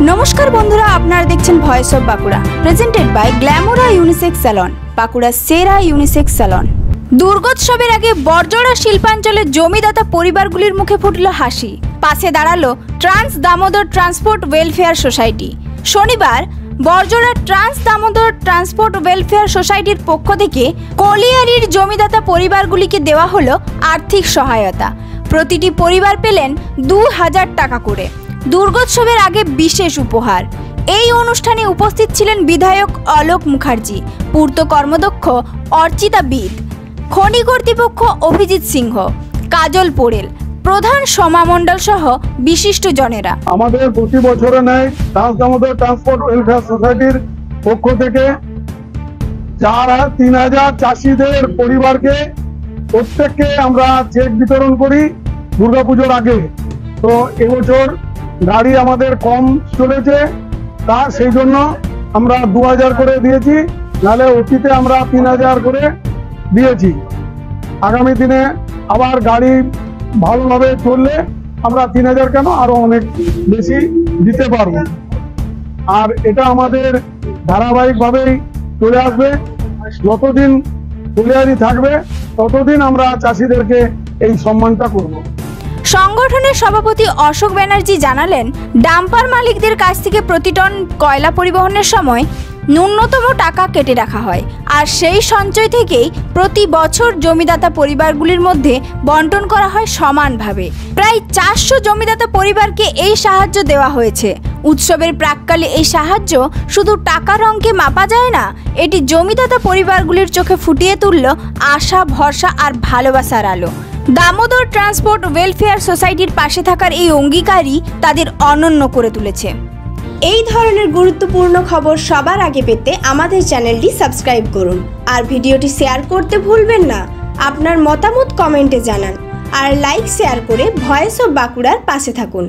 नमस्कार बंधुरा आपनारा देखছেন voice of Bankura presented by Glamora unisex salon Bankura সেরা ইউনিসেক্স স্যালন। দুর্গোৎসবের আগে বড়জোড়া শিল্পাঞ্চলের জমিদাতা পরিবারগুলির মুখে ফুটল হাসি। পাশে দাঁড়ালো trans Damodar transport welfare society. শনিবার Barjora trans Damodar transport welfare সোসাইটির পক্ষ থেকে কলিয়ারির জমিদাতা পরিবারগুলিকে দেওয়া হলো আর্থিক সহায়তা। প্রতিটি পরিবার পেলেন 2000 টাকা করে। দুর্গোৎসবের আগে বিশেষ উপহার। এই অনুষ্ঠানে উপস্থিত ছিলেন বিধায়ক অলোক মুখার্জি, পূর্ত কর্মদক্ষ অর্চিতা বিদ, খনি কর্তৃপক্ষ অভিজিৎ সিংহ, কাজল পোড়েল, প্রধান সোমা মণ্ডল সহ বিশিষ্ট জনেরা। আমাদের প্রতি বছরে নেয় ট্রান্স দামোদর ট্রান্সপোর্ট ওয়েলফেয়ার সোসাইটির পক্ষ থেকে যারা 3000 চাষিদের পরিবারকে প্রত্যেককে আমরা চেক বিতরণ করি দুর্গাপুজোর আগে। তো এবছর গাড়ি আমাদের কম চলেছে, তা সেই জন্য আমরা 2000 করে দিয়েছি, নাহলে অতীতে আমরা 3000 করে দিয়েছি। আগামী দিনে আবার গাড়ি ভালোভাবে চললে আমরা 3000 কেন আরো অনেক বেশি দিতে পারবো। আর এটা আমাদের ধারাবাহিকভাবেই চলে আসবে। যতদিন কলিয়ারি থাকবে ততদিন আমরা চাষিদেরকে এই সম্মানটা করব। সংগঠনের সভাপতি অশোক ব্যানার্জি জানালেন, ডাম্পার মালিকদের কাছ থেকে প্রতি টন কয়লা পরিবহনের সময় ন্যূনতম টাকা কেটে রাখা হয়, আর সেই সঞ্চয় থেকেই প্রতি বছর জমিদাতা পরিবারগুলির মধ্যে বন্টন করা হয় সমানভাবে। প্রায় 400 জমিদাতা পরিবারকে এই সাহায্য দেওয়া হয়েছে। উৎসবের প্রাক্কালে এই সাহায্য শুধু টাকার অঙ্কে মাপা যায় না, এটি জমিদাতা পরিবারগুলির চোখে ফুটিয়ে তুলল আশা, ভরসা আর ভালোবাসার আলো। দামোদর ট্রান্সপোর্ট ওয়েলফেয়ার সোসাইটির পাশে থাকার এই অঙ্গীকারই তাদের অনন্য করে তুলেছে। এই ধরনের গুরুত্বপূর্ণ খবর সবার আগে পেতে আমাদের চ্যানেলটি সাবস্ক্রাইব করুন আর ভিডিওটি শেয়ার করতে ভুলবেন না। আপনার মতামত কমেন্টে জানান আর লাইক শেয়ার করে ভয়েস অফ বাঁকুড়ার পাশে থাকুন।